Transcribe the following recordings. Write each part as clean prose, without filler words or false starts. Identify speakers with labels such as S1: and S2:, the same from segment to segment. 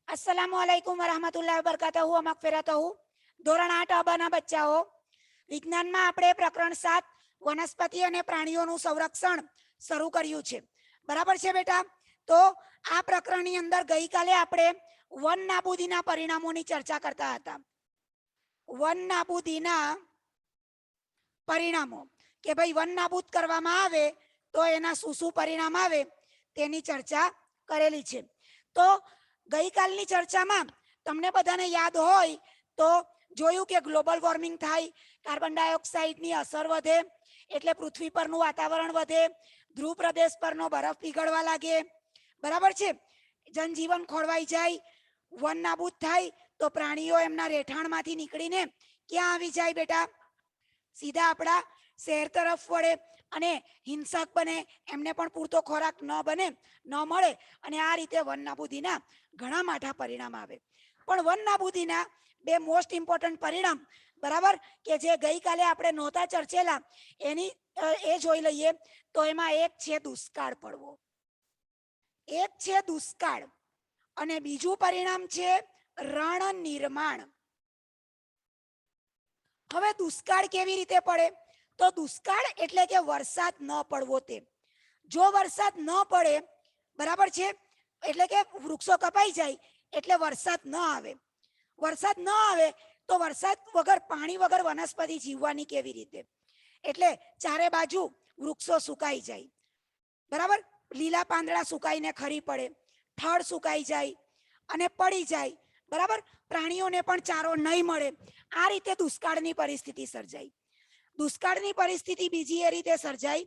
S1: अस्सलामुअलैकुम वरहमतुल्लाहि वबरकातहू मगफिरतहू। ધોરણ 8 અબાના બચ્ચાઓ, વિજ્ઞાનમાં આપણે પ્રકરણ 7 વનસ્પતિ અને પ્રાણીઓનું સંરક્ષણ શરૂ કર્યું છે. બરાબર છે બેટા? તો આ પ્રકરણની અંદર ગઈકાલે આપણે વન નાબૂદીના પરિણામોની ચર્ચા કરતા હતા. વન નાબૂદીના પરિણામો કે ભાઈ વન નાબૂદ કરવામાં આવે તો એના શું શું પરિણામ આવે તેની ચર્ચા કરેલી છે. તો ગઈકાલની ચર્ચામાં તમને બધાને યાદ હોય તો જોયું કે ગ્લોબલ વોર્મિંગ થાય, કાર્બન ડાયોક્સાઇડની અસર વધે એટલે પૃથ્વી પરનું વાતાવરણ વધે, ધ્રુવ પ્રદેશ પરનો બરફ પીગળવા લાગે. બરાબર છે? જનજીવન ખોરવાઈ જાય, વન નાબૂદ થાય તો પ્રાણીઓ એમના રહેઠાણમાંથી નીકળીને ક્યાં આવી જાય બેટા? સીધા આપણા શહેર તરફ વળે અને હિંસક બને, એમને પણ પૂરતો ખોરાક ન બને, ન મળે અને આ રીતે વન નાબૂદીના ઘણા માઠા પરિણામ આવે. પણ વન નાબૂદીના બે મોસ્ટ ઇમ્પોર્ટન્ટ પરિણામ, બરાબર, કે જે ગઈકાલે આપણે નહોતા ચર્ચેલા એની એ જોઈ લઈએ. તો એમાં એક છે દુષ્કાળ પડવો, એક છે દુષ્કાળ અને બીજું પરિણામ છે રણ નિર્માણ. હવે દુષ્કાળ કેવી રીતે પડે? તો દુષ્કાળ એટલે કે વરસાદ ન પડવો. તે જો વરસાદ ન પડે, બરાબર છે, એટલે કે વૃક્ષો કપાઈ જાય એટલે વરસાદ ન આવે. વરસાદ ન આવે તો વરસાદ વગર, પાણી વગર વનસ્પતિ જીવવાની કેવી રીતે? એટલે ચારે બાજુ વૃક્ષો સુકાઈ જાય, બરાબર, લીલા પાંદડા સુકાઈને ખરી પડે, થડ સુકાઈ જાય અને પડી જાય, બરાબર, પ્રાણીઓને પણ ચારો નહીં મળે. આ રીતે દુષ્કાળની પરિસ્થિતિ સર્જાય. દુષ્કાળની પરિસ્થિતિ બીજી એ રીતે સર્જાય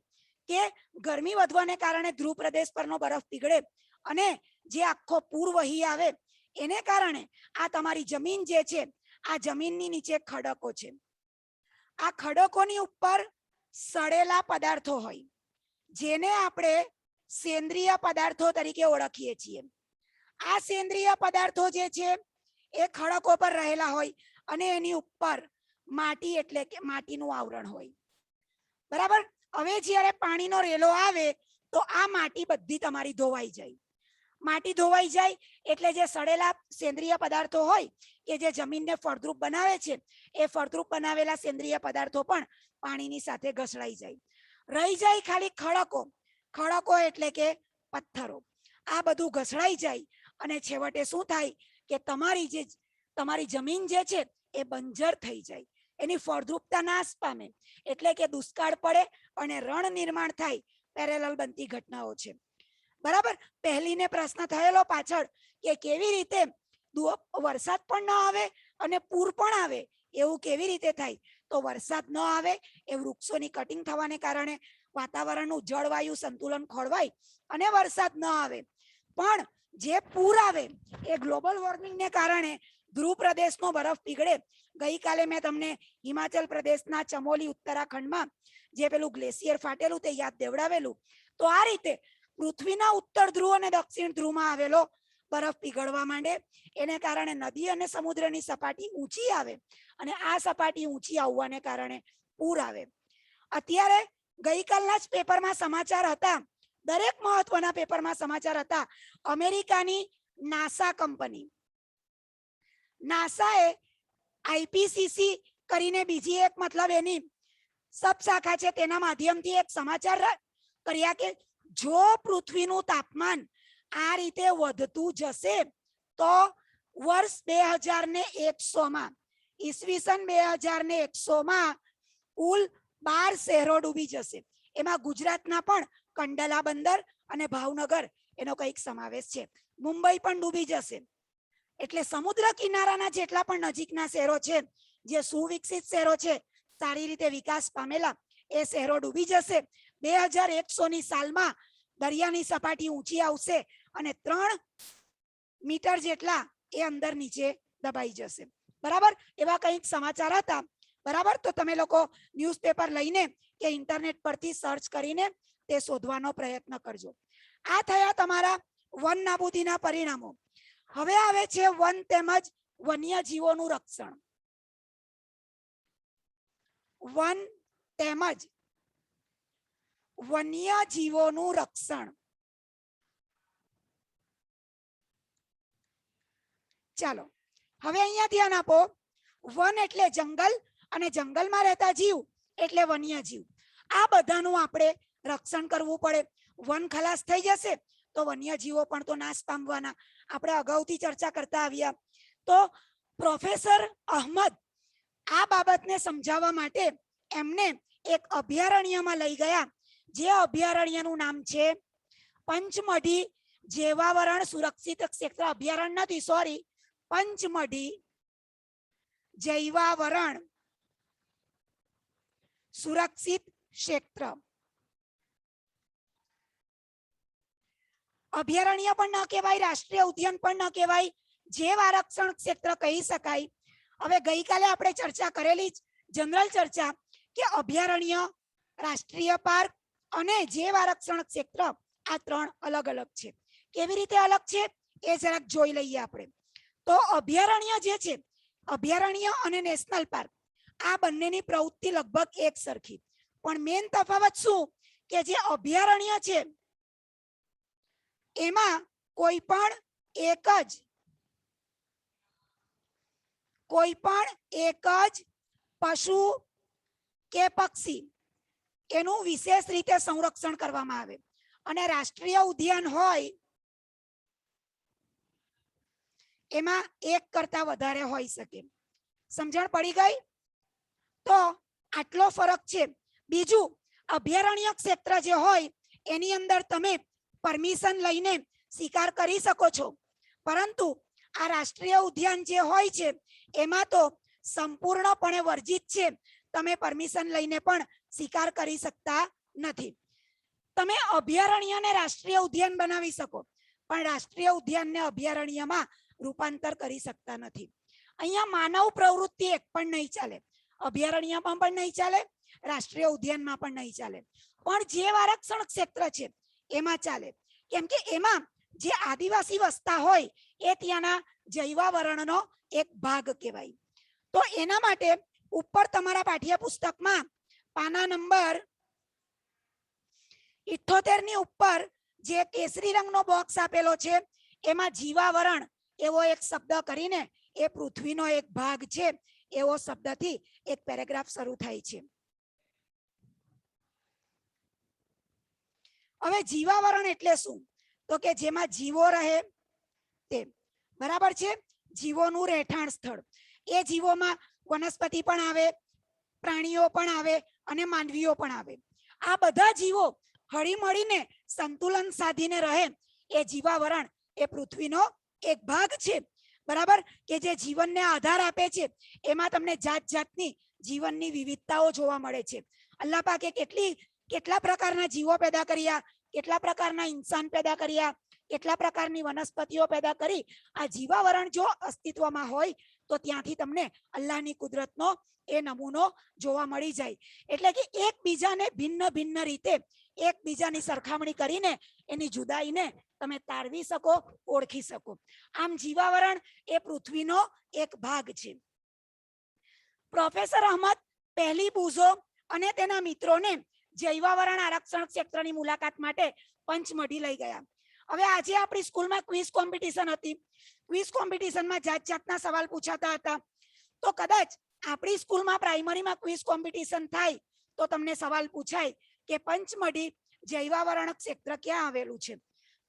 S1: કે ગરમી વધવાને કારણે ધ્રુવ પ્રદેશ પરનો બરફ પીગળે અને જે આખો પૂર વહી આવે એને કારણે આ તમારી જમીન જે છે, આ જમીનની નીચે ખડકો છે. આ ખડકોની ઉપર સડેલા પદાર્થો હોય જેને આપણે સેન્દ્રિય પદાર્થો તરીકે ઓળખીએ છીએ. આ સેન્દ્રિય પદાર્થો જે છે એ ખડકો પર રહેલા હોય અને એની ઉપર માટી એટલે કે માટીનું આવરણ હોય. બરાબર? હવે જ્યારે પાણીનો રેલો આવે તો આ માટી બધી તમારી ધોવાઈ જાય. માટી ધોવાઈ જાય એટલે જે સડેલા સેન્દ્રિય પદાર્થો હોય કે જે જમીનને ફળદ્રુપ બનાવે છે, એ ફળદ્રુપ બનાવેલા સેન્દ્રિય પદાર્થો પણ પાણીની સાથે ઘસડાઈ જાય. રહી જાય ખાલી ખડકો. ખડકો એટલે કે પથ્થરો. આ બધું ઘસડાઈ જાય અને છેવટે શું થાય કે તમારી જમીન જે છે એ બંજર થઈ જાય, એની ફળદ્રુપતા નાશ પામે. એટલે કે દુષ્કાળ પડે અને રણ નિર્માણ થાય, પેરેલલ બનતી ઘટનાઓ છે. બરાબર? પહેલીને પ્રશ્ન થયેલો પાછળ કે કેવી રીતે વરસાદ પણ ન આવે અને પૂર પણ આવે, એવું કેવી રીતે થાય? તો વરસાદ ન આવે એ વૃક્ષોની કટિંગ થવાને કારણે વાતાવરણનું જળવાયુ સંતુલન ખોરવાય અને વરસાદ ન આવે. પણ જે પૂર આવે એ ગ્લોબલ વોર્મિંગને કારણે ધ્રુવ પ્રદેશનો બરફ પીગળે. ગઈકાલે મેં તમને હિમાચલ પ્રદેશના ચમોલી ઉત્તરાખંડમાં જે પેલું ગ્લેશિયર ફાટેલું તે યાદ દેવડાવેલું. તો આ રીતે પૃથ્વીના ઉત્તર ધ્રુવ અને દક્ષિણ ધ્રુવમાં આવેલો બરફ પીગળવા માંડે. એને કારણે નદી અને સમુદ્રની સપાટી ઊંચી આવે અને આ સપાટી ઊંચી આવવાને કારણે પૂર આવે. અત્યારે ગઈકાલના જ પેપરમાં સમાચાર હતા, દરેક મહત્વના પેપરમાં સમાચાર હતા. અમેરિકાની નાસા કંપની, નાસાએ આઈપીસીસી કરીને બીજી એક મતલબ એની સબ શાખા છે, તેના માધ્યમથી એક સમાચાર કર્યા કે જો પૃથ્વીનું તાપમાન આ રીતે વધતું જશે તો વર્ષ 2100માં, ઈસવીસન 2100માં કુલ 12 શહેરો ડૂબી જશે. એમાં ગુજરાતના પણ કંડલા બંદર અને ભાવનગર એનો કંઈક સમાવેશ છે. મુંબઈ પણ ડૂબી જશે. એટલે સમુદ્ર કિનારાના જેટલા પણ નજીકના શહેરો છે, જે સુવિકસિત શહેરો છે, સારી રીતે વિકાસ પામેલા, એ શહેરો ડૂબી જશે. 2100ની સાલમાં દરિયાની સપાટી ઊંચી આવશે અને 3 મીટર જેટલા એ અંદર નીચે દબાઈ જશે. બરાબર? એવા કંઈક સમાચાર હતા. બરાબર? તો તમે લોકો ન્યૂઝપેપર લઈને કે ઇન્ટરનેટ પરથી સર્ચ કરીને તે શોધવાનો પ્રયત્ન કરજો. આ થયા તમારા વન નાબૂદીના પરિણામો. હવે આવે છે વન તેમજ વન્યજીવોનું રક્ષણ. વન તેમજ વન્યજીવોનું રક્ષણ. ચાલો હવે અહીંયા ધ્યાન આપો. વન એટલે જંગલ અને જંગલમાં રહેતા જીવ એટલે વન્યજીવ. આ બધાનું આપણે રક્ષણ કરવું પડે. વન ખલાસ થઈ જશે તો વન્યજીવો પણ તો નાશ પામવાના. આપણે અગાઉથી ચર્ચા કરતા આવ્યા. તો પ્રોફેસર અહમદ આ બાબતને સમજાવવા માટે એમને એક અભયારણ્યમાં લઈ ગયા, જે અભયારણ્યનું નામ છે પંચમઢી જૈવાવરણ સુરક્ષિત ક્ષેત્ર. અભયારણ્ય નથી, સોરી, પંચમઢી જૈવાવરણ સુરક્ષિત ક્ષેત્ર. અભયારણ્ય પણ ન કહેવાય, રાષ્ટ્રીય ઉદ્યાન પણ ન કહેવાય, જૈવ આરક્ષણ ક્ષેત્ર કહી શકાય. હવે ગઈકાલે આપણે ચર્ચા કરેલી જનરલ ચર્ચા કે અભયારણ્ય, રાષ્ટ્રીય પાર્ક અને જૈવ આરક્ષણ ક્ષેત્ર આ ત્રણ અલગ અલગ છે. કેવી રીતે અલગ છે એ જરાક જોઈ લઈએ આપણે. તો અભયારણ્ય જે છે, અભયારણ્ય અને નેશનલ પાર્ક આ બંનેની પ્રવૃત્તિ લગભગ એક સરખી, પણ મેન તફાવત શું કે જે અભયારણ્ય છે એમાં કોઈ પણ એક જ પશુ કે પક્ષી એનું વિશેષ રીતે સંરક્ષણ કરવામાં આવે, અને રાષ્ટ્રીય ઉદ્યાન હોય એમાં એક કરતા વધારે હોઈ શકે. સમજણ પડી ગઈ? તો આટલો ફરક છે. બીજું, અભયારણ્ય ક્ષેત્ર જે હોય એની અંદર તમે પરમિશન લઈને શિકાર કરી શકો છો, પરંતુ આ રાષ્ટ્રીય ઉદ્યાન જે હોય છે એમાં તો સંપૂર્ણપણે વર્જિત છે. તમે પરમિશન લઈને પણ શિકાર કરી શકતા નથી. તમે અભયારણ્યને રાષ્ટ્રીય ઉદ્યાન બનાવી શકો, પણ રાષ્ટ્રીય ઉદ્યાનને અભયારણ્યમાં રૂપાંતર કરી શકતા નથી. અહીંયા માનવ પ્રવૃત્તિ એક પણ નહીં ચાલે, અભયારણ્યમાં પણ નહીં ચાલે, રાષ્ટ્રીય ઉદ્યાનમાં પણ નહીં ચાલે, પણ જૈવ આરક્ષણ ક્ષેત્ર છે એમાં ચાલે. કેમ કે એમાં જે આદિવાસી વસતા હોય એ ત્યાંના જૈવાવરણનો એક ભાગ કહેવાય. તો એના માટે ઉપર તમારા પાઠ્યપુસ્તકમાં પાના નંબર 78 ની ઉપર જે કેસરી રંગનો બોક્સ આપેલો છે એમાં જીવાવરણ એવો એક શબ્દ કરીને એ પૃથ્વીનો એક ભાગ છે એવો શબ્દથી એક પેરેગ્રાફ શરૂ થાય છે. હવે જીવાવરણ એટલે શું? તો કે જેમાં જીવો રહે તે. બરાબર છે? જીવોનું રહેઠાણ સ્થળ. એ જીવોમાં વનસ્પતિ પણ આવે, પ્રાણીઓ પણ આવે અને માનવીઓ પણ આવે. આ બધા જીવો હળી મળીને સંતુલન સાધીને રહે એ જીવાવરણ એ પૃથ્વીનો એક ભાગ છે. બરાબર? કે જે જીવનને આધાર આપે છે. એમાં તમને જાત જાતની જીવનની વિવિધતાઓ જોવા મળે છે. અલ્લાહ પાકે કેટલા પ્રકારના જીવો પેદા કર્યા, કેટલા પ્રકારના ઇન્સાન પેદા કર્યા, કેટલા પ્રકારની વનસ્પતિઓ પેદા કરી. આ જીવાવરણ જો અસ્તિત્વમાં હોય તો ત્યાંથી તમને અલ્લાહની કુદરતનો એ નમૂનો જોવા મળી જાય. એટલે કે એકબીજાને ભિન્ન ભિન્ન રીતે એકબીજાની સરખામણી કરીને એની જુદાઈને તમે તારવી શકો, ઓળખી શકો. આમ જીવાવરણ એ પૃથ્વીનો એક ભાગ છે. પ્રોફેસર અહમદ પહેલી બુઝો અને તેના મિત્રોને જૈવાવરણ આરક્ષણ ક્ષેત્રની મુલાકાત માટે પંચમઢી લઈ ગયા. હવે આજે આપણી સ્કૂલમાં ક્વિઝ કોમ્પિટિશન હતી. ક્વિઝ કોમ્પિટિશનમાં જાત જાતના સવાલ પૂછાતા હતા. તો કદાચ આપણી સ્કૂલમાં પ્રાઇમરીમાં ક્વિઝ કોમ્પિટિશન થાય તો તમને સવાલ પૂછાય કે પંચમઢી જૈવાવરણ ક્ષેત્ર ક્યાં આવેલું છે?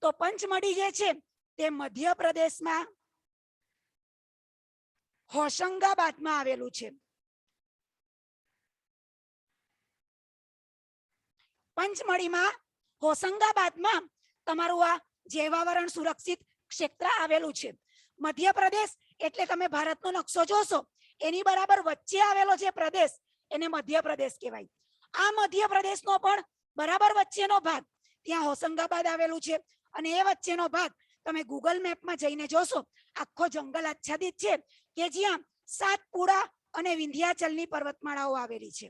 S1: તો પંચમઢી જે છે તે મધ્યપ્રદેશમાં હોશંગાબાદમાં આવેલું છે. પંચમઢીમાં હોશંગાબાદમાં તમારું આ જૈવાવરણ સુરક્ષિત ક્ષેત્ર આવેલું છે. મધ્યપ્રદેશ એટલે તમે ભારતનો નકશો જોશો એની બરાબર વચ્ચે આવેલો જે પ્રદેશ એને મધ્યપ્રદેશ કહેવાય. આ મધ્યપ્રદેશનો પણ બરાબર વચ્ચેનો ભાગ ત્યાં હોશંગાબાદ આવેલું છે, અને એ વચ્ચેનો ભાગ તમે ગૂગલ મેપમાં જઈને જોશો આખો જંગલ આચ્છાદિત છે કે જ્યાં સાતપુડા અને વિંધ્યાચલની પર્વતમાળાઓ આવેલી છે.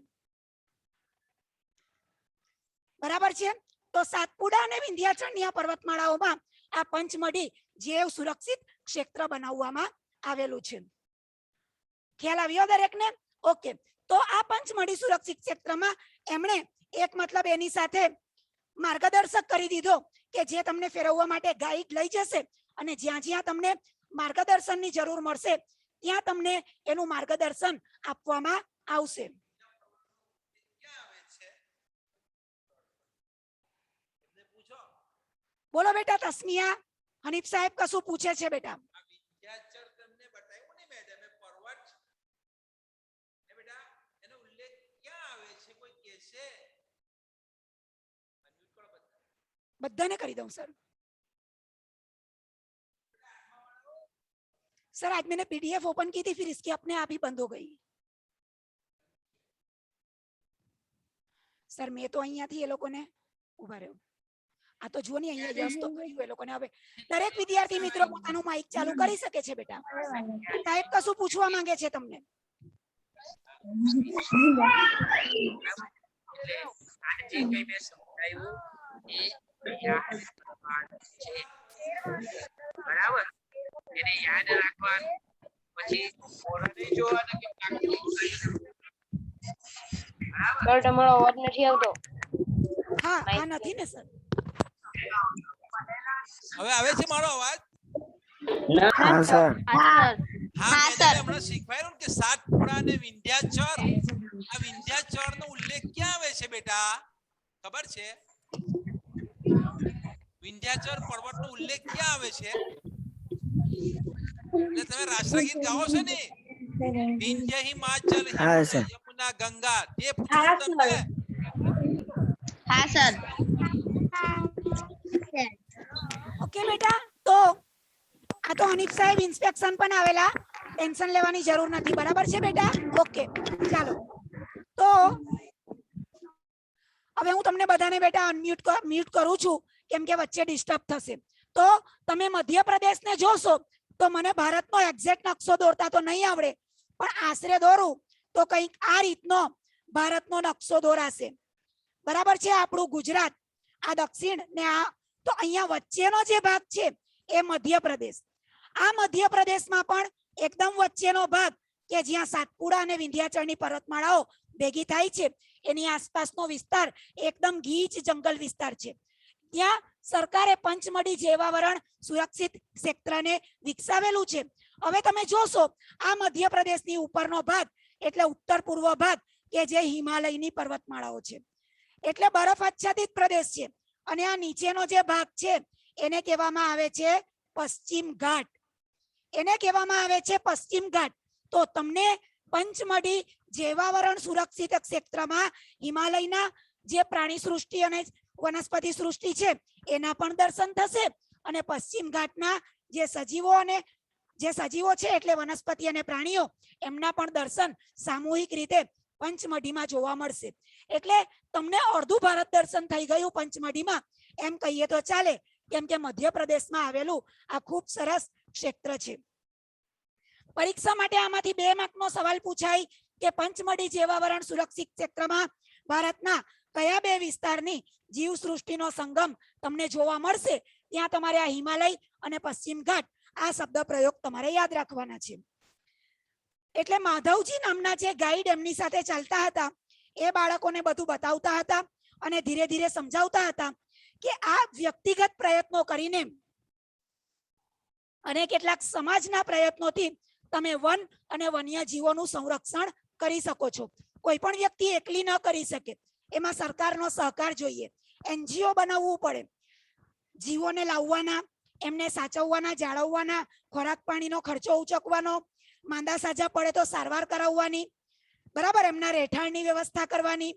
S1: બરાબર છે? તો સાતપુડા અને વિંધ્યાચલની આ પર્વતમાળાઓમાં આ પંચમઢી જૈવ સુરક્ષિત ક્ષેત્ર બનાવવામાં આવેલું છે. ખ્યાલ આવ્યો દરેકને? ઓકે. તો આ પંચમઢી સુરક્ષિત ક્ષેત્રમાં એમણે એક મતલબ એની સાથે માર્ગદર્શક કરી દીધો કે જે તમને ફેરવવા માટે ગાઈડ લઈ જશે અને જ્યાં જ્યાં તમને માર્ગદર્શનની જરૂર મળશે ત્યાં તમને એનું માર્ગદર્શન આપવામાં આવશે. બોલો બેટા તસ્મિયા, હનીફ સાહેબ કશું પૂછે છે બેટા. બધાને કરી દઉં સર. सर आज मैंने पीडीएफ ओपन की थी, फिर इसकी अपने आप ही बंद हो गई. सर मैं तो અહીંયાથી એ લોકોને ઉભા રહ્યો. આ તો જુઓ ને અહીંયા યસ તો કર્યું એ લોકોને. હવે દરેક વિદ્યાર્થી મિત્રો પોતાનું માઈક ચાલુ કરી શકે છે બેટા. સાહેબ કશું પૂછવા માંગે છે તમને?
S2: બરાબર, એને યાદ રાખવાનું. પછી ઓરડી જોવાને કે
S3: સર તમારો અવાજ નથી આવતો.
S1: હા આ નથી ને સર.
S2: હવે આવે છે મારો અવાજ?
S4: હા સર.
S2: હા સર. હમણાં શીખવાયું કે સાતપુડા અને વિંધ્યાચળ, આ વિંધ્યાચળ નો ઉલ્લેખ ક્યાં આવે છે બેટા? ખબર છે? વિંધ્યાચળ પર્વત નો ઉલ્લેખ ક્યાં આવે છે? એટલે તમે રાષ્ટ્રગીત ગાઓ છો ને, વિંધ્ય હિમાચલ યમુના ગંગા, તે પૂછું તમને.
S3: હા સર.
S1: ઓકે બેટા, તો આ તો હનીફ સાહેબ ઇન્સ્પેક્શન પણ આવેલા, ટેન્શન લેવાની જરૂર નથી. બરાબર છે બેટા? ઓકે ચાલો. તો હવે હું તમને બધાને બેટા મ્યુટ કરું છું કેમ કે વચ્ચે ડિસ્ટર્બ થશે. તો તમે મધ્યપ્રદેશને જોશો તો મને ભારતનો એક્ઝેક્ટ નકશો દોરતા તો નહીં આવડે, પણ આશરે દોરું તો કંઈક આ રીતનો ભારતનો નકશો દોરાશે. બરાબર છે? આપણું ગુજરાત આ દક્ષિણ ને આ તો અહીંયા વચ્ચેનો જે ભાગ છે એ મધ્યપ્રદેશ. આ મધ્યપ્રદેશમાં પણ એકદમ વચ્ચેનો ભાગ કે જ્યાં સાતપુડા અને વિંધ્યાચળની પર્વતમાળાઓ ભેગી થાય છે, એની આસપાસનો વિસ્તાર એકદમ ગીચ જંગલ વિસ્તાર છે. ત્યાં સરકારે પંચમઢી જૈવાવરણ સુરક્ષિત ક્ષેત્રને વિકસાવેલું છે. હવે તમે જોશો આ મધ્યપ્રદેશની ઉપરનો ભાગ એટલે ઉત્તર પૂર્વ ભાગ કે જે હિમાલયની પર્વતમાળાઓ છે, એટલે બરફ આચ્છાદિત પ્રદેશ છે. અને આ નીચેનો જે ભાગ છે એને કહેવામાં આવે છે પશ્ચિમ ઘાટ. એને કહેવામાં આવે છે પશ્ચિમ ઘાટ. તો તમને પંચમઢી જૈવાવરણ સુરક્ષિત ક્ષેત્રમાં હિમાલયના જે પ્રાણી સૃષ્ટિ અને વનસ્પતિ સૃષ્ટિ છે એના પણ દર્શન થશે, અને પશ્ચિમ ઘાટના જે સજીવો છે એટલે વનસ્પતિ અને પ્રાણીઓ એમના પણ દર્શન સામૂહિક રીતે પંચમઢીમાં જોવા મળશે. એટલે તમને અડધું ભારત દર્શન થઈ ગયું પંચમઢીમાં એમ કહીએ તો ચાલે, કેમ કે મધ્યપ્રદેશમાં આવેલું આ ખૂબ સરસ ક્ષેત્ર છે. પરીક્ષા માટે આમાંથી 2 માર્કનો સવાલ પૂછાય કે પંચમઢી જૈવાવરણ સુરક્ષિત ક્ષેત્રમાં ભારતના કયા 2 વિસ્તારની જીવસૃષ્ટિનો સંગમ તમને જોવા મળશે? ત્યાં તમારે આ હિમાલય અને પશ્ચિમ ઘાટ આ શબ્દ પ્રયોગ તમારે યાદ રાખવાના છે. એટલે માધવજી નામના જે ગાઈડ એમની સાથે ચાલતા હતા એ બાળકોને બધું બતાવતા હતા અને ધીરે ધીરે સમજાવતા હતા કે આ વ્યક્તિગત પ્રયત્નો કરીને અને કેટલાક સમાજના પ્રયત્નોથી તમે વન અને વન્ય જીવોનું સંરક્ષણ કરી શકો છો. કોઈ પણ વ્યક્તિ એકલી ન કરી શકે, એમાં સરકારનો સહકાર જોઈએ. એનજીઓ બનાવવું પડે, જીવોને લાવવાના, એમને સાચવવાના, જાળવવાના, ખોરાક પાણીનો ખર્ચો ઉચકવાનો, માંદા સાજા પડે તો સારવાર કરાવવાની, બરાબર, એમના રહેઠાણની વ્યવસ્થા કરવાની,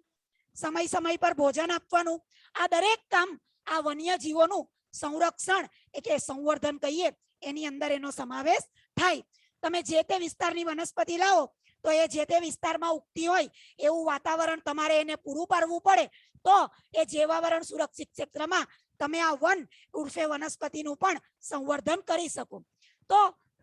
S1: સમય સમય પર ભોજન આપવાનું. આ દરેક કામ આ વન્ય જીવોનું સંરક્ષણ એટલે સંવર્ધન કહીએ એની અંદર એનો સમાવેશ થાય. તમે જે તે વિસ્તારની વનસ્પતિ લાવો તો એ જે તે વિસ્તારમાં ઉગતી હોય એવું વાતાવરણ તમારે એને પૂરું પાડવું પડે, તો એ જૈવાવરણ સુરક્ષિત ક્ષેત્રમાં તમે આ વન ઉર્ફે વનસ્પતિનું પણ સંવર્ધન કરી શકો. તો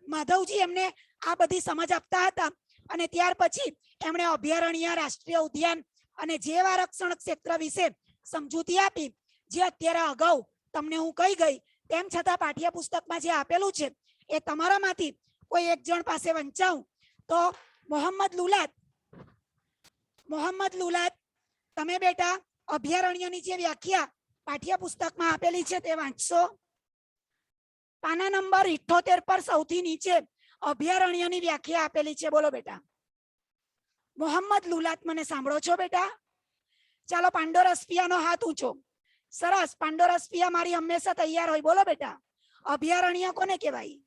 S1: માધવજી એમને આ બધી સમજ આપતા હતા અને ત્યાર પછી એમણે અભયારણ્ય, રાષ્ટ્રીય ઉદ્યાન અને જૈવ આરક્ષણ ક્ષેત્ર વિશે સમજૂતી આપી, જે અત્યારે અગાઉ તમને હું કહી ગઈ. તેમ છતાં પાઠ્યપુસ્તકમાં જે આપેલું છે એ તમારામાંથી કોઈ એક જણ પાસે વંચાવું તો મોહમ્મદ લુલાદ, તમે બેટા અભયારણ્યની જે વ્યાખ્યા પાઠ્યપુસ્તકમાં આપેલી છે તે વાંચશો. પાના નંબર 78 પર સૌથી નીચે અભયારણ્યની વ્યાખ્યા આપેલી છે. બોલો બેટા. મોહમ્મદ લુલાત, મને સાંભળો છો બેટા? ચાલો, પાંડોરસ્પિયાનો હાથ ઊંચો. સરસ, પાંડોરસ્પિયા મારી હંમેશા તૈયાર હોય. બોલો બેટા, અભયારણ્ય કોને કહેવાય?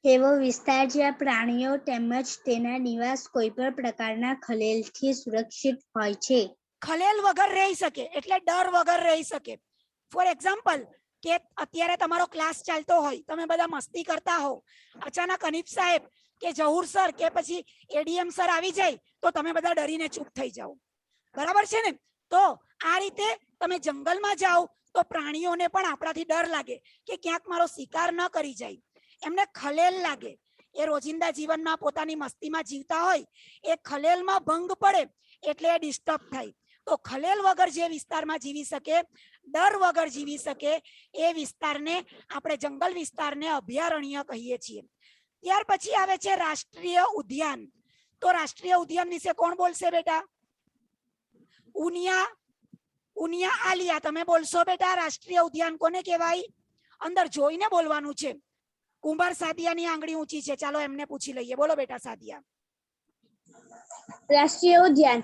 S5: એવો વિસ્તાર જ્યાં પ્રાણીઓ તેમજ તેના નિવાસ કોઈ પણ પ્રકારના ખલેલથી સુરક્ષિત હોય છે.
S1: ખલેલ વગર રહી શકે એટલે ડર વગર રહી શકે. ફોર એક્ઝામ્પલ, કે અત્યારે તમારો ક્લાસ ચાલતો હોય, તમે બધા મસ્તી કરતા હો, અચાનક અનીફ સાહેબ કે જહુર સર કે પછી એડીએમ સર આવી જાય તો તમે બધા ડરીને ચૂપ થઈ જાઓ. બરાબર છે ને? તો આ રીતે તમે જંગલમાં જાઓ તો પ્રાણીઓને પણ આપણાથી ડર લાગે કે ક્યાંક મારો શિકાર ન કરી જાય, એમને ખલેલ લાગે. એ રોજિંદા જીવનમાં પોતાની મસ્તીમાં જીવતા હોય, એ ખલેલમાં ભંગ પડે એટલે એ ડિસ્ટર્બ થાય. તો ખલેલ વગર જે વિસ્તારમાં જીવી શકે, ડર વગર જીવી શકે, એ વિસ્તારને આપણે જંગલ વિસ્તારને અભયારણ્ય કહીએ છીએ. ત્યાર પછી આવે છે રાષ્ટ્રીય ઉદ્યાન. તો રાષ્ટ્રીય ઉદ્યાન વિશે કોણ બોલશે બેટા? ઉનિયા આલિયા, તમે બોલશો બેટા? રાષ્ટ્રીય ઉદ્યાન કોને કહેવાય? અંદર જોઈને બોલવાનું છે. કુંભાર સાદિયાની આંગળી ઊંચી છે, ચાલો એમને પૂછી લઈએ. બોલો બેટા સાદિયા.
S5: રાષ્ટ્રીય ઉદ્યાન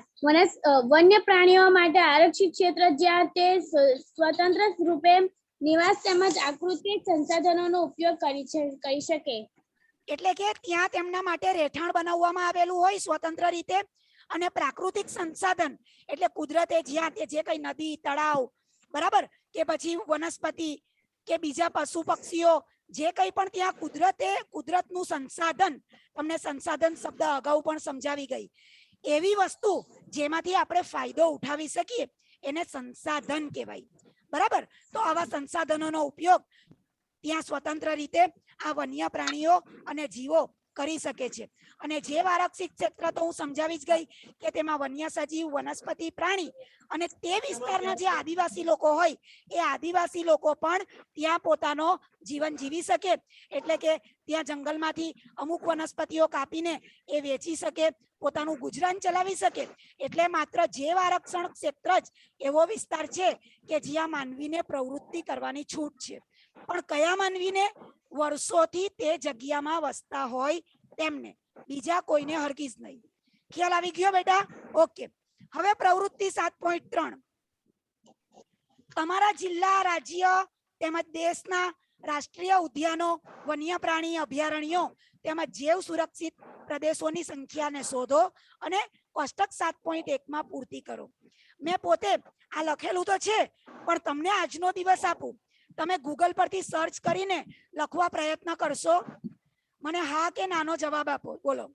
S5: વન્ય પ્રાણીઓ માટે આરક્ષિત ક્ષેત્ર જ્યાં તે સ્વતંત્ર રૂપે નિવાસ તેમજ આકૃતિક સંસાધનોનો ઉપયોગ કરી શકે.
S1: એટલે કે ત્યાં તેમના માટે રહેઠાણ બનાવવામાં આવેલું હોય સ્વતંત્ર રીતે, અને પ્રાકૃતિક સંસાધન એટલે કુદરતે જ્યાં તે જે કઈ નદી, તળાવ, બરાબર, કે પછી વનસ્પતિ કે બીજા પશુ પક્ષીઓ, જે કઈ પણ ત્યાં કુદરતનું સંસાધન, તમને સંસાધન શબ્દ અગાઉ પણ સમજાવી ગઈ, એવી વસ્તુ જેમાંથી આપણે ફાયદો ઉઠાવી શકીએ એને સંસાધન કહેવાય. બરાબર? તો આવા સંસાધનોનો ઉપયોગ ત્યાં સ્વતંત્ર રીતે આ વન્ય પ્રાણીઓ અને જીવો કરી શકે છે. અને જે આરક્ષિત ક્ષેત્ર તો હું સમજાવી જ ગઈ કે તેમાં વન્ય સજીવ, વનસ્પતિ, પ્રાણી અને તે વિસ્તારના જે આદિવાસી લોકો હોય એ આદિવાસી લોકો પણ ત્યાં પોતાનો જીવન જીવી શકે. એટલે કે ત્યાં જંગલમાંથી અમુક વનસ્પતિઓ કાપીને એ વેચી શકે, પોતાનું ગુજરાન ચલાવી શકે. એટલે માત્ર જીવ આરક્ષણ ક્ષેત્ર જ એવો વિસ્તાર છે કે જ્યાં માનવીને પ્રવૃત્તિ કરવાની છૂટ છે. પણ કયા માનવીને? વર્ષોથી તે જગ્યામાં વસતા હોય તેમને, બીજા કોઈને હરગીઝ નહીં. ખ્યાલ આવી ગયો બેટા? ઓકે. હવે પ્રવૃત્તિ 7.3. તમારા જિલ્લા, રાજ્ય તેમજ દેશના રાષ્ટ્રીય ઉદ્યાનો, વન્ય પ્રાણી અભયારણ્યો તેમજ જૈવ સુરક્ષિત પ્રદેશોની સંખ્યાને શોધો અને કોષ્ટક 7.1 માં પૂર્તિ કરો. મેં પોતે આ લખેલું તો છે, પણ તમને આજનો દિવસ આપું, તમે ગૂગલ પરથી સર્ચ કરીને લખવા પ્રયત્ન કરશો? મને હા કે નાનો જવાબ આપો. બોલો.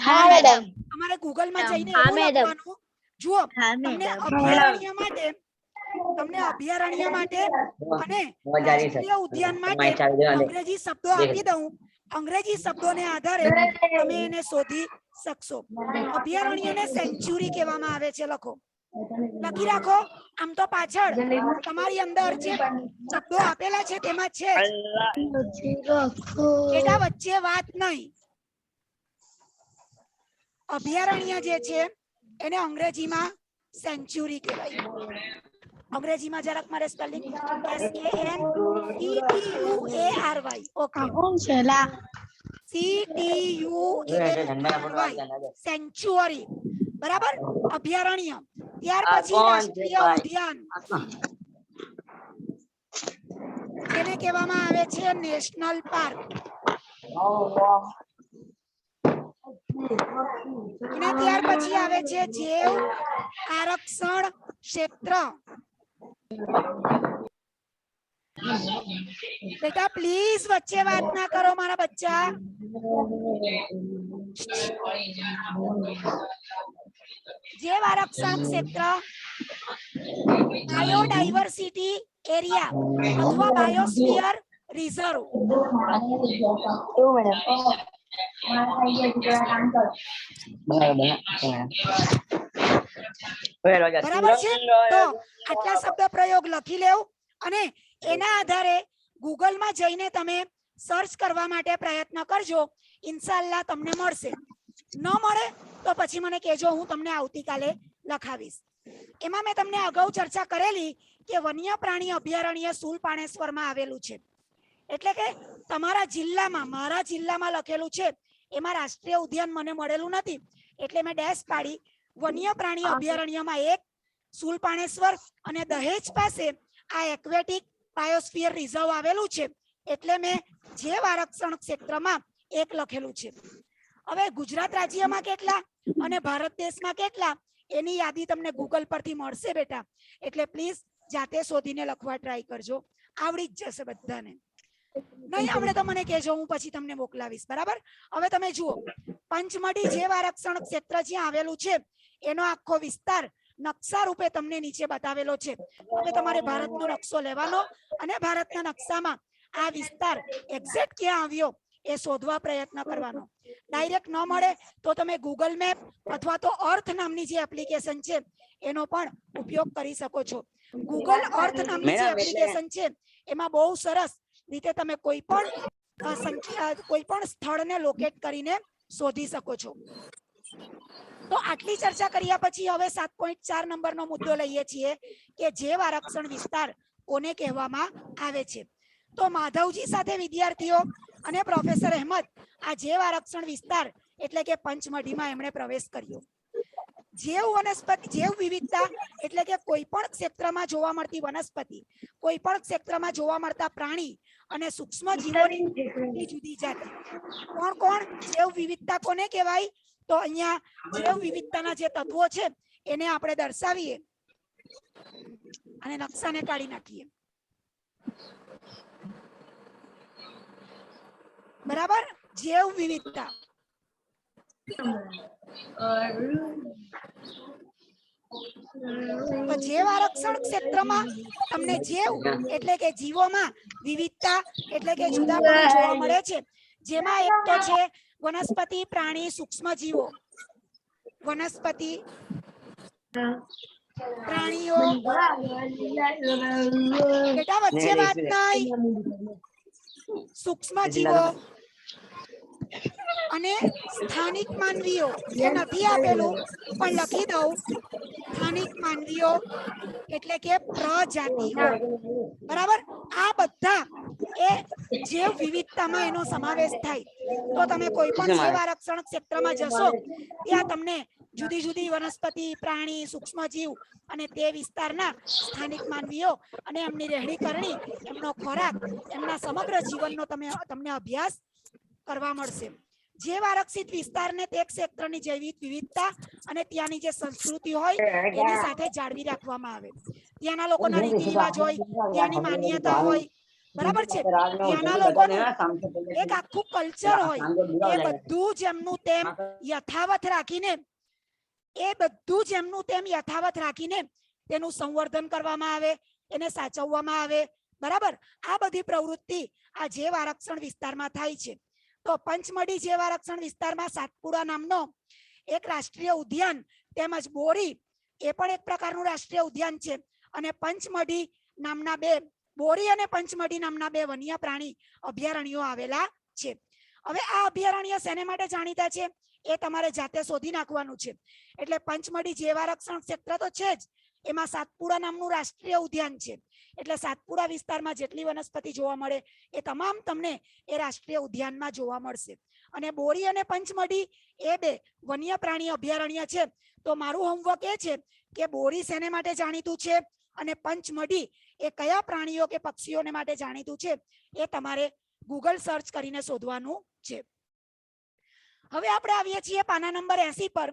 S3: હા મેડમ.
S1: તમારે ગૂગલમાં જઈને
S3: હા
S1: એવું
S3: મેડમ.
S1: લખવાનું, જુઓ, તમને અભયારણ્ય માટે અને રાષ્ટ્રીય ઉદ્યાન માટે અંગ્રેજી શબ્દો આપી દઉં. અંગ્રેજી શબ્દોને આધારે તમે એને શોધી શકશો. અભયારણ્યને સેન્ચ્યુરી કહેવામાં આવે છે. લખી રાખો. આમ તો પાછળ તમારી અંદર જે શબ્દો આપેલા છે તેમાં છે જ. બેટા વચ્ચે વાત નહીં. અભયારણ્ય જે છે એને અંગ્રેજીમાં સેન્ચ્યુરી કહેવાય. અંગ્રેજીમાં જરાક મારે spelling SANCTUARY. Okay, CTUARY, sanctuary. બરાબર? અભયારણ્ય. ત્યાર પછી રાષ્ટ્રીય ઉદ્યાન, જેને કહેવામાં આવે છે નેશનલ પાર્ક. અને ત્યાર પછી આવે છે જૈવ આરક્ષણ ક્ષેત્ર. બેટા પ્લીઝ વચ્ચે વાત ના કરો મારા બચ્ચા. જૈવ આરક્ષણ ક્ષેત્ર, બાયોડાયવર્સિટી એરિયા અથવા બાયોસ્ફિયર રિઝર્વ. બરાબર છે? તો આટલા શબ્દ પ્રયોગ લખી લેવું અને એના આધારે ગૂગલમાં જઈને તમે સર્ચ કરવા માટે પ્રયત્ન કરજો. ઇન્શાઅલ્લાહ તમને મળશે. ન મળે તો પછી મને કહેજો, હું તમને આવતીકાલે લખાવીશ. એમાં મેં તમને અગાઉ ચર્ચા કરેલી કે વન્ય પ્રાણી અભયારણ્ય સુલપાણેશ્વરમાં આવેલું છે. એટલે કે તમારા જિલ્લામાં, મારા જિલ્લામાં લખેલું છે, એમાં રાષ્ટ્રીય ઉદ્યાન મને મળેલું નથી, એટલે મેં ડેશ પાડી. વન્ય પ્રાણી અભયારણ્યમાં એક સુલપાણેશ્વર અને દહેજ પાસે આ એક્વેટિક બાયોસ્ફિયર રિઝર્વ આવેલું છે, એટલે મેં જૈવ આરક્ષણ ક્ષેત્રમાં એક લખેલું છે. હવે ગુજરાત રાજ્યમાં કેટલા અને ભારત દેશમાં કેટલા એની યાદી તમને ગૂગલ પરથી મળશે બેટા, એટલે પ્લીઝ જાતે શોધીને લખવા ટ્રાય કરજો, આવડી જ જશે બધાને. નહીં આવડે તો મને કહેજો, હું પછી તમને મોકલાવીશ. બરાબર. હવે તમે જુઓ, પંચમઢી જૈવ આરક્ષણ ક્ષેત્ર જ્યાં આવેલું છે એનો આખો વિસ્તાર નકશા રૂપે તમને નીચે બતાવેલો છે. હવે તમારે ભારતનો નકશો લેવાનો અને ભારતના નકશામાં આ વિસ્તાર એક્ઝેક્ટ ક્યાં આવ્યો એ શોધવા પ્રયત્ન કરવાનો. ડાયરેક્ટ ન મળે તો તમે ગૂગલ મેપ અથવા તો અર્થ નામની જે એપ્લિકેશન છે એનો પણ ઉપયોગ કરી શકો છો. ગૂગલ અર્થ નામની જે એપ્લિકેશન છે એમાં બહુ સરસ રીતે તમે કોઈ પણ સ્થળને લોકેટ કરીને શોધી શકો છો. તો આટલી ચર્ચા કર્યા પછી હવે 7.4 નંબરનો મુદ્દો લઈએ છીએ કે જૈવ આરક્ષણ વિસ્તાર કોને કહેવામાં આવે છે. તો માધવજી સાથે વિદ્યાર્થીઓ અને પ્રોફેસર અહેમદ આ જૈવ આરક્ષણ વિસ્તાર એટલે કે પંચમઢીમાં એમણે પ્રવેશ કર્યો. જૈવ વનસ્પતિ, જૈવ વિવિધતા એટલે કે કોઈ પણ ક્ષેત્રમાં જોવા મળતી વનસ્પતિ, કોઈ પણ ક્ષેત્રમાં જોવા મળતા પ્રાણી અને સૂક્ષ્મ જીવોની જુદી જાતિ. કોણ જૈવ વિવિધતા કોને કહેવાય? તો અહીંયા જૈવ વિવિધતાના જે તત્વો છે એને આપણે દર્શાવીએ અને નકશાને કાઢી નાખીએ. બરાબર. જૈવ વિવિધતા તો જૈવ આરક્ષણ ક્ષેત્રમાં તમને જૈવ એટલે કે જીવોમાં, વિવિધતા એટલે કે જુદાપણું જોવા મળે છે, જેમાં એક તો છે વનસ્પતિ, પ્રાણી, સૂક્ષ્મ જીવો. વનસ્પતિ, પ્રાણીઓ, બેટા વચ્ચે વાત નહીં, સૂક્ષ્મ જીવો અને સ્થાનિક માનવીઓ. જે નથી આપેલું પણ લખી દઉં, સ્થાનિક માનવીઓ એટલે કે પ્રજાતિઓ. બરાબર. આ બધા એ જૈવ વિવિધતામાં એનો સમાવેશ થાય. તો તમે કોઈ પણ જૈવ આરક્ષણ ક્ષેત્રમાં જશો ત્યાં તમને જુદી જુદી વનસ્પતિ, પ્રાણી, સૂક્ષ્મ જીવ અને તે વિસ્તારના સ્થાનિક માનવીઓ અને એમની રહેણી કરણી, એમનો ખોરાક, એમના સમગ્ર જીવનનો તમને અભ્યાસ કરવા મળશે. જૈવ આરક્ષિત વિસ્તારને તે ક્ષેત્રની જૈવિક વિવિધતા અને ત્યાંની જે સંસ્કૃતિ હોય એની સાથે જાળવી રાખવામાં આવે. ત્યાંના લોકોના રીતિ રિવાજ હોય, ત્યાંની માન્યતા હોય. બરાબર છે. ત્યાંના લોકોનું એક આખું કલ્ચર હોય, એ બધું જ એમનું તેમ યથાવત રાખીને તેનું સંવર્ધન કરવામાં આવે, એને સાચવવામાં આવે. બરાબર. આ બધી પ્રવૃત્તિ આ જૈવ આરક્ષણ વિસ્તારમાં થાય છે. તો પંચમઢી જૈવ આરક્ષણ વિસ્તારમાં સાતપુડા નામનો એક રાષ્ટ્રીય ઉદ્યાન તેમજ બોરી એ પણ એક પ્રકારનું રાષ્ટ્રીય ઉદ્યાન છે, અને પંચમઢી નામના બોરી અને પંચમઢી નામના 2 વન્ય પ્રાણી અભયારણ્યો આવેલા છે. હવે આ અભયારણ્ય શેને માટે જાણીતા છે એ તમારે જાતે શોધી નાખવાનું છે. એટલે પંચમઢી જૈવ આરક્ષણ ક્ષેત્ર તો છે જ, એમાં સાતપુડા નામનું રાષ્ટ્રીય ઉદ્યાન છે. એટલે સાતપુડા વિસ્તારમાં જેટલી વનસ્પતિ જોવા મળે એ તમામ તમને એ રાષ્ટ્રીય ઉદ્યાનમાં જોવા મળશે. અને બોરી અને પંચમઢી એ 2 વન્ય પ્રાણી અભયારણ્ય છે. તો મારું હોમવર્ક એ છે કે બોરી શેને માટે જાણીતું છે અને પંચમઢી એ કયા પ્રાણીઓ કે પક્ષીઓને માટે જાણીતું છે એ તમારે ગૂગલ સર્ચ કરીને શોધવાનું છે. હવે આપણે આવીએ છીએ પાના નંબર 80 પર.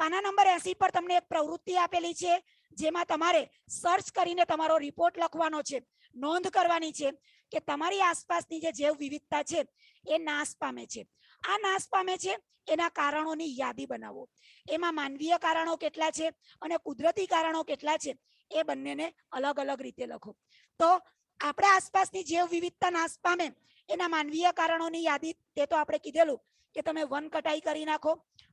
S1: પાના નંબર 80 પર તમને એક પ્રવૃત્તિ આપેલી છે, જેમાં તમારે સર્ચ કરીને તમારો રિપોર્ટ લખવાનો છે. નોંધ કરવાની છે કે તમારી આસપાસની જે જૈવ વિવિધતા છે એ નાશ પામે છે. આ નાશ પામે છે એના કારણોની યાદી બનાવો. એમાં માનવીય કારણો કેટલા છે અને કુદરતી કારણો કેટલા છે એ બંનેને અલગ અલગ રીતે લખો. તો આપણે આસપાસની જૈવ વિવિધતા નાશ પામે એના માનવીય કારણોની યાદી, તે તો આપણે કીધેલું કે તમે વન કટાઈ કરી નાખો,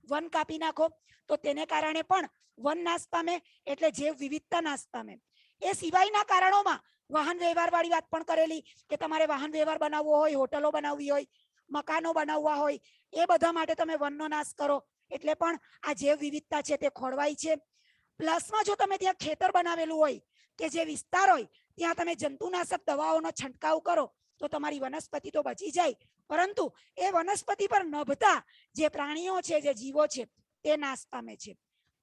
S1: વન કાપી નાખો તો તેને કારણે પણ વન નાશ પામે, એટલે જૈવ વિવિધતા નાશ પામે. એ સિવાયના કારણોમાં વાહન વ્યવહાર વાળી વાત પણ કરેલી કે તમારે વાહન વ્યવહાર બનાવવો હોય, હોટલો બનાવવી હોય, મકાનો બનાવવા હોય, એ બધા માટે તમે વનનો નાશ કરો એટલે પણ આ જૈવ વિવિધતા છે તે ખોરવાય છે. પ્લસમાં જો તમે ત્યાં ખેતર બનાવેલું હોય કે જે વિસ્તાર હોય ત્યાં તમે જંતુનાશક દવાઓનો છંટકાવ કરો તો તમારી વનસ્પતિ તો બચી જાય, પરંતુ એ વનસ્પતિ પર નભતા જે પ્રાણીઓ છે, જે જીવો છે, તે નાશ પામે છે.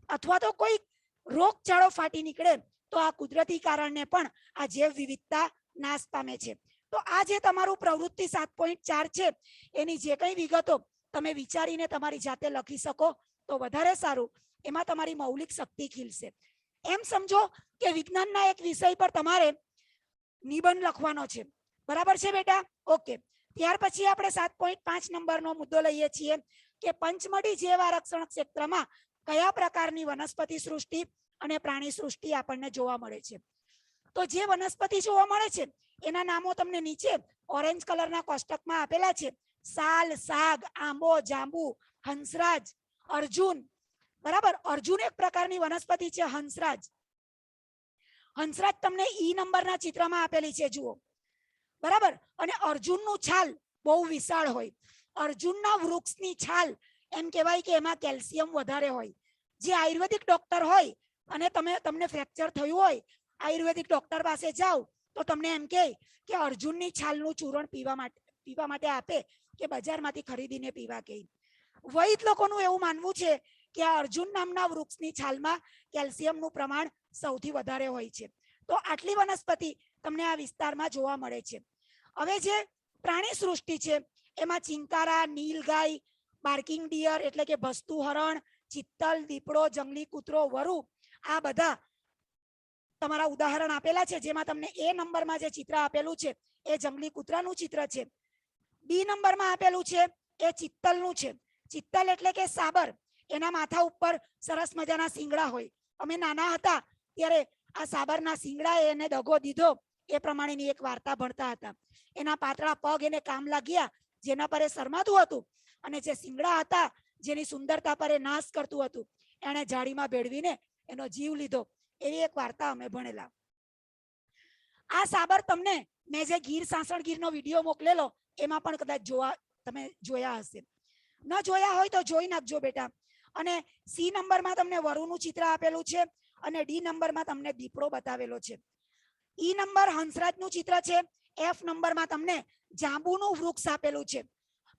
S1: અથવા તો કોઈ રોગચાળો ફાટી નીકળે તો આ કુદરતી કારણને પણ આ જૈવ વિવિધતા નાશ પામે છે. તો આ જે તમારું પ્રવૃત્તિ 7.4 છે એની જે કંઈ વિગતો તમે વિચારીને તમારી જાતે લખી શકો તો વધારે સારું. એમાં તમારી મૌલિક શક્તિ ખીલશે. એમ સમજો કે વિજ્ઞાનના એક વિષય પર તમારે નિબંધ લખવાનો છે, બરાબર છે બેટા? ઓકે. ત્યાર પછી આપણે 7.5 નંબરનો મુદ્દો લઈએ છીએ કે પંચમઢી જૈવ આરક્ષણ ક્ષેત્રમાં કયા પ્રકારની વનસ્પતિ સૃષ્ટિ અને પ્રાણી સૃષ્ટિ આપણને જોવા મળે છે. તો જે વનસ્પતિ જોવા મળે છે એના નામો તમને નીચે ઓરેન્જ કલરના કોષ્ટકમાં આપેલા છે. સાલ, સાગ, આંબો, જાંબુ, હંસરાજ, અર્જુન. બરાબર? અર્જુન એક પ્રકારની વનસ્પતિ છે. હંસરાજ, હંસરાજ તમને ઈ નંબરના ચિત્રમાં આપેલી છે, જુઓ. બરાબર? અને અર્જુનનું છાલ બહુ વિશાળ હોય. અર્જુનના વૃક્ષની છાલ એમ કહેવાય કે એમાં કેલ્શિયમ વધારે હોય. જે આયુર્વેદિક ડોક્ટર હોય અને તમને ફ્રેક્ચર થયું હોય, આયુર્વેદિક ડોક્ટર પાસે જાઓ તો તમને એમ કહે કે અર્જુનની છાલનું ચૂર્ણ પીવા માટે આપે કે બજારમાંથી ખરીદીને પીવા કહે. વૈદ લોકોનું એવું માનવું છે કે આ અર્જુન નામના વૃક્ષની છાલમાં કેલ્શિયમનું પ્રમાણ સૌથી વધારે હોય છે. તો આટલી વનસ્પતિ તમને આ વિસ્તારમાં જોવા મળે છે. હવે જે પ્રાણી સૃષ્ટિ છે એમાં ચિંકારા, નીલગાય, બાર્કિંગ ડિયર એટલે કે ભસ્તુ હરણ, ચિત્તલ, દીપડો, જંગલી કૂતરો, વરુ, આ બધા તમારા ઉદાહરણ આપેલા છે. જેમાં તમને એ નંબરમાં જે ચિત્ર આપેલું છે એ જંગલી કૂતરાનું ચિત્ર છે. બી નંબરમાં આપેલું છે એ ચિત્તલનું છે. ચિત્તલ એટલે કે સાબર. એના માથા ઉપર સરસ મજાના શિંગડા હોય. અમે નાના હતા ત્યારે આ સાબરના શિંગડાએ એને દગો દીધો એ પ્રમાણેની એક વાર્તા ભણતા હતા. એના પાતળા પગ એને કામ લાગ્યા, જેના પર એ શરમાતું હતું, અને જે શિંગડા હતા જેની સુંદરતા પર એ નાશ કરતું હતું, એને જાળીમાં ભેળવીને એનો જીવ લીધો. એવી એક વાર્તા અમે ભણેલા. આ સાબર તમને મેં જે ગીર સાસણ ગીરનો વિડીયો મોકલેલો એમાં પણ કદાચ તમે જોયા હશે. ન જોયા હોય તો જોઈ નાખજો બેટા. અને સી નંબરમાં તમને વરુનું ચિત્ર આપેલું છે અને ડી નંબરમાં તમને દીપડો બતાવેલો છે. ઈ નંબર હંસરાજનું ચિત્ર છે. એફ નંબરમાં તમને જાંબુનું વૃક્ષ આપેલું છે.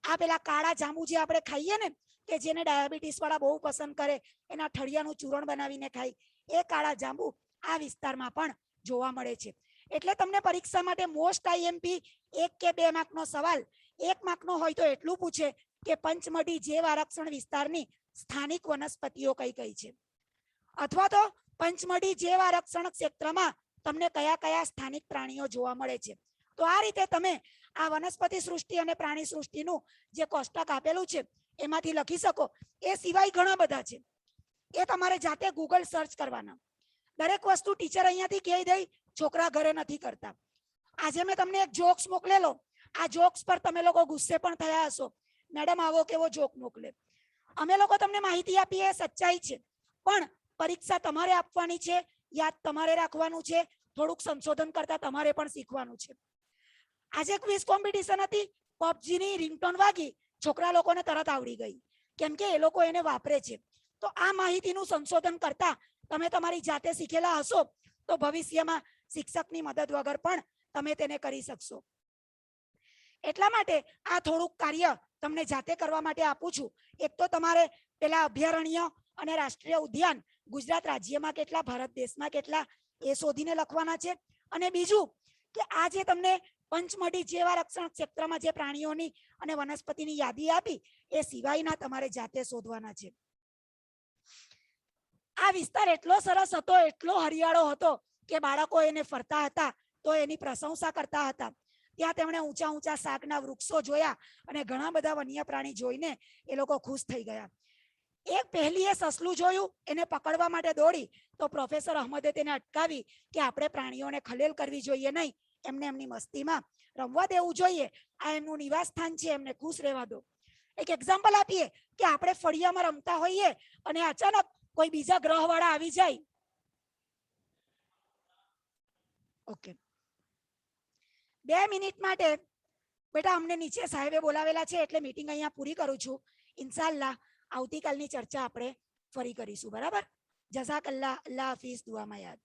S1: આ પેલા કાળા જાંબુ જે આપણે ખાઈએ ને, કે જેને ડાયાબિટીસ વાળા બહુ પસંદ કરે, એના ઠળિયાનું ચૂર્ણ બનાવીને ખાય, એ કાળા જાંબુ આ વિસ્તારમાં પણ જોવા મળે છે. એટલે તમને પરીક્ષા માટે મોસ્ટ આઈએમપી 1 કે 2 માર્કનો સવાલ 1 માર્કનો હોય તો એટલું પૂછે કે પંચમઢી જૈવ આરક્ષણ વિસ્તારની સ્થાનિક વનસ્પતિઓ કઈ કઈ છે, અથવા તો પંચમઢી જૈવ આરક્ષણ ક્ષેત્રમાં તમને કયા કયા સ્થાનિક પ્રાણીઓ જોવા મળે છે. તો આ રીતે તમે આ વનસ્પતિ સૃષ્ટિ અને પ્રાણી સૃષ્ટિનું જે કોષ્ટક આપેલું છે એમાંથી લખી શકો. એ સિવાય ઘણા બધા છે, એ તમારે જાતે ગૂગલ સર્ચ કરવાના. દરેક વસ્તુ ટીચર અહીંયાથી કહી દે, છોકરા ઘરે નથી કરતા. આજે મેં તમને એક જોક્સ મોકલેલો. આ જોક્સ પર તમે લોકો ગુસ્સે પણ થયા હશો, મેડમ આવો કેવો જોક મોકલે. અમે લોકો તમને માહિતી આપીએ, સચ્ચાઈ છે, પણ પરીક્ષા તમારે આપવાની છે, યાદ તમારે રાખવાનું છે, થોડુંક સંશોધન કરતા તમારે પણ શીખવાનું છે. આજે ક્વિઝ કોમ્પિટિશન હતી, પબજીની રિંગટોન વાગી, છોકરા લોકોને તરત આવડી ગઈ, કેમ કે એ લોકો એને વાપરે છે. તો આ માહિતીનું સંશોધન કરતા તમે તમારી જાતે શીખેલા હશો તો ભવિષ્યમાં શિક્ષકની મદદ વગર પણ તમે તેને કરી શકશો. એટલા માટે આ થોડુંક કાર્ય તમને જાતે કરવા માટે આપું છું. એક તો તમારે પેલા અભયારણ્ય અને રાષ્ટ્રીય ઉદ્યાન ગુજરાત રાજ્યમાં કેટલા, ભારત દેશમાં કેટલા, એ શોધીને લખવાના છે. અને બીજું કે આ જે તમને પંચમઢી જૈવ આરક્ષણ ક્ષેત્રમાં જે પ્રાણીઓની અને વનસ્પતિની યાદી આપી એ સિવાયના તમારે જાતે શોધવાના છે. આ વિસ્તાર એટલો સરસ હતો, એટલો હરિયાળો હતો કે બાળકો એને ફરતા હતા તો એની પ્રશંસા કરતા હતા. ત્યાં તેમણે ઊંચા ઊંચા શાકના વૃક્ષો જોયા અને ઘણા બધા વન્ય પ્રાણી જોઈને એ લોકો ખુશ થઈ ગયા. એક પહેલી એ સસલું જોયું, એને પકડવા માટે દોડી તો પ્રોફેસર અહમદે તેને અટકાવી કે આપણે પ્રાણીઓને ખલેલ કરવી જોઈએ નહીં, એમને એમની મસ્તીમાં રમવા દેવું જોઈએ, આ એમનું નિવાસ સ્થાન છે, એમને ખુશ રહેવા દો. એક એક્ઝામ્પલ આપીએ કે આપણે ફળિયામાં રમતા હોઈએ અને અચાનક કોઈ બીજા ગ્રહ વાળા આવી જાય. ઓકે, 2 મિનિટ માટે બેટા અમને નીચે સાહેબે બોલાવેલા છે એટલે મીટિંગ અહીંયા પૂરી કરું છું. ઇન્શાલ્લાહ આવતીકાલની ચર્ચા આપણે ફરી કરીશું. બરાબર? જઝાકલ્લાહ. અલ્લાહ હાફિઝ. દુઆમાં યાદ.